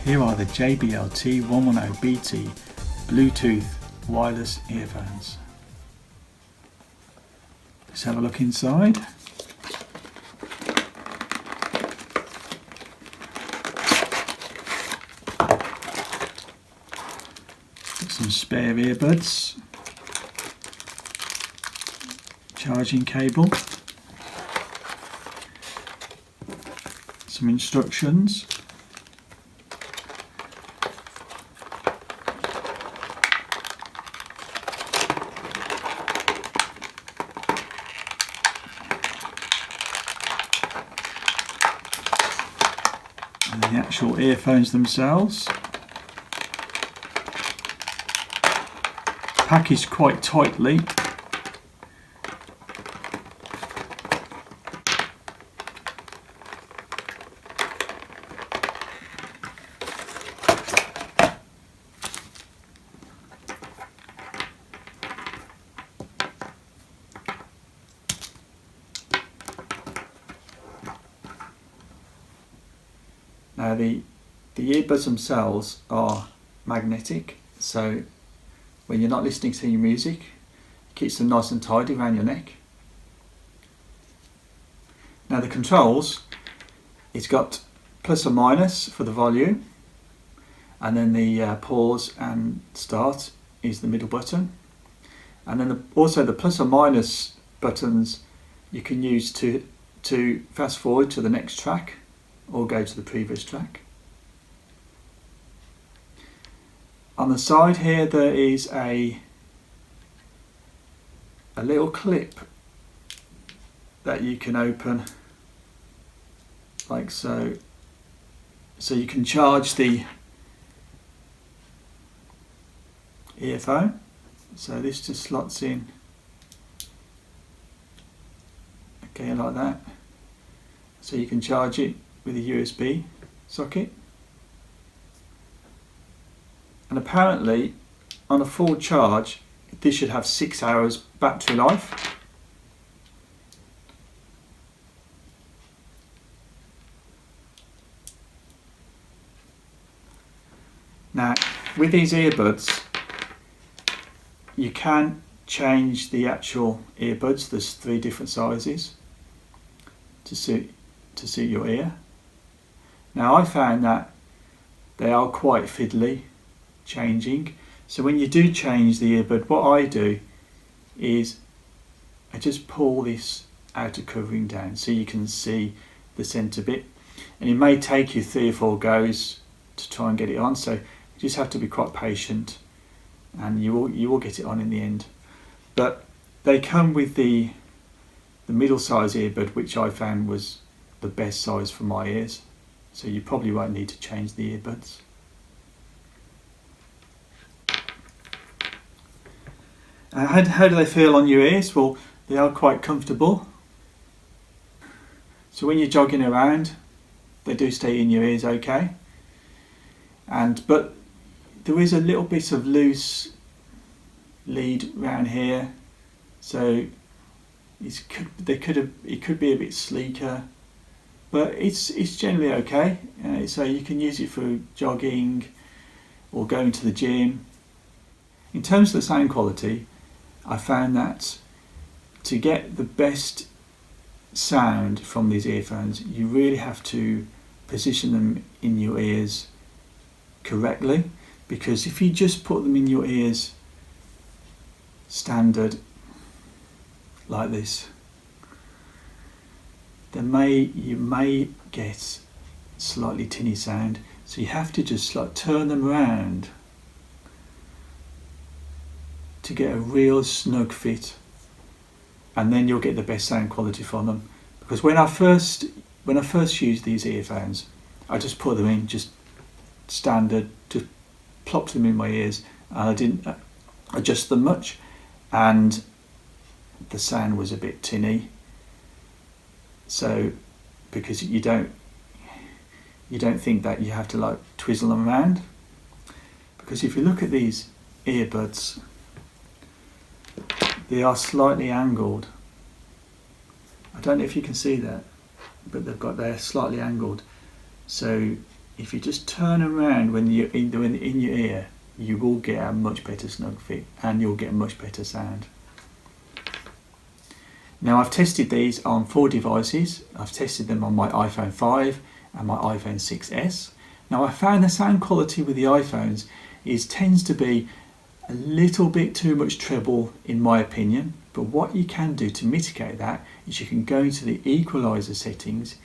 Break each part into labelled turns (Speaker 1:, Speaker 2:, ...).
Speaker 1: Here are the JBL T110BT Bluetooth wireless earphones. Let's have a look inside. Got some spare earbuds, charging cable, some instructions, and the actual earphones themselves. Packaged quite tightly. Now the earbuds themselves are magnetic, so when you're not listening to your music, it keeps them nice and tidy around your neck. Now the controls, it's got plus or minus for the volume, and then the pause and start is the middle button, and then also the plus or minus buttons you can use to fast forward to the next track or go to the previous track. On the side here there is a little clip that you can open like so, so you can charge the earphone. So this just slots in, okay, like that, so you can charge it with a USB socket. And apparently on a full charge this should have 6 hours battery life. Now with these earbuds you can change the actual earbuds. There's 3 different sizes to suit your ear. Now I found that they are quite fiddly changing, so when you do change the earbud, what I do is I just pull this outer covering down so you can see the centre bit, and it may take you 3 or 4 goes to try and get it on, so you just have to be quite patient and you will get it on in the end. But they come with the middle size earbud, which I found was the best size for my ears, so you probably won't need to change the earbuds. How do they feel on your ears? Well, they are quite comfortable. So when you're jogging around, they do stay in your ears okay. But there is a little bit of loose lead around here, so it could be a bit sleeker, but it's generally okay. So you can use it for jogging or going to the gym. In terms of the sound quality, I found that to get the best sound from these earphones, you really have to position them in your ears correctly, because if you just put them in your ears standard like this, then you may get slightly tinny sound, so you have to just like turn them around to get a real snug fit, and then you'll get the best sound quality from them. Because when I first used these earphones, I just put them in just standard, just plopped them in my ears, and I didn't adjust them much, and the sound was a bit tinny. So because you don't think that you have to like twizzle them around, because if you look at these earbuds, they are slightly angled. I don't know if you can see that, but they're slightly angled, so if you just turn around when you're in your ear, you will get a much better snug fit and you'll get a much better sound. Now I've tested these on 4 devices. I've tested them on my iPhone 5 and my iPhone 6s. Now I found the sound quality with the iPhones tends to be a little bit too much treble in my opinion, but what you can do to mitigate that is you can go into the equalizer settings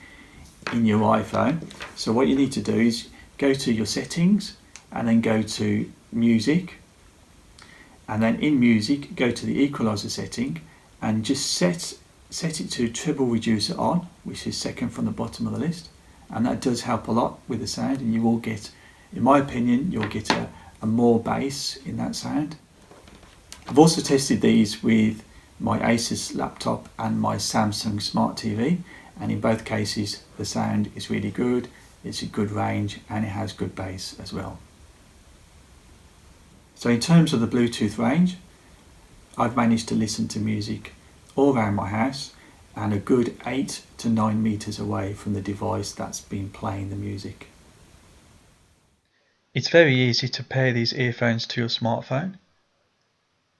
Speaker 1: in your iPhone. So what you need to do is go to your settings and then go to music, and then in music go to the equalizer setting and just set it to treble reducer on, which is second from the bottom of the list, and that does help a lot with the sound, and you will get, in my opinion, you'll get a more bass in that sound. I've also tested these with my Asus laptop and my Samsung Smart TV, and in both cases the sound is really good, it's a good range and it has good bass as well. So in terms of the Bluetooth range, I've managed to listen to music all around my house and a good 8 to 9 meters away from the device that's been playing the music.
Speaker 2: It's very easy to pair these earphones to your smartphone.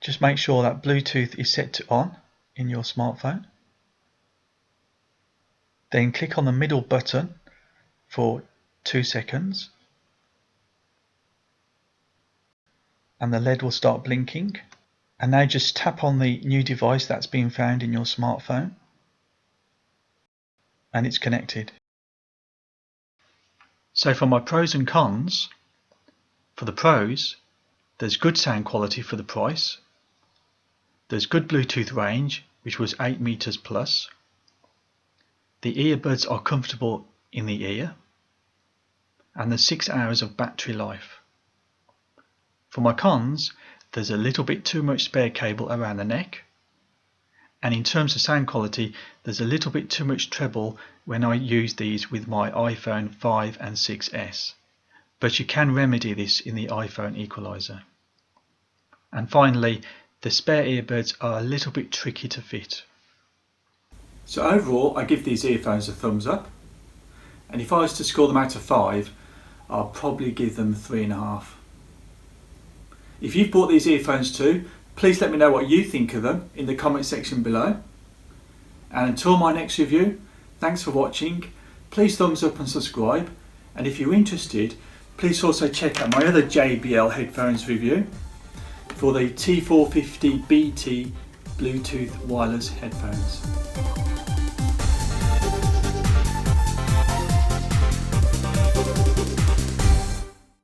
Speaker 2: Just make sure that Bluetooth is set to on in your smartphone. Then click on the middle button for 2 seconds and the LED will start blinking. And now just tap on the new device that's been found in your smartphone and it's connected. So for my pros and cons, for the pros, there's good sound quality for the price. There's good Bluetooth range, which was 8 meters plus. The earbuds are comfortable in the ear. And there's 6 hours of battery life. For my cons, there's a little bit too much spare cable around the neck. And in terms of sound quality, there's a little bit too much treble when I use these with my iPhone 5 and 6s. But you can remedy this in the iPhone equalizer. And finally, the spare earbuds are a little bit tricky to fit.
Speaker 1: So overall, I give these earphones a thumbs up. And if I was to score them out of 5, I'll probably give them 3.5. If you've bought these earphones too, please let me know what you think of them in the comment section below. And until my next review, thanks for watching. Please thumbs up and subscribe. And if you're interested, please also check out my other JBL headphones review for the T110BT Bluetooth wireless headphones.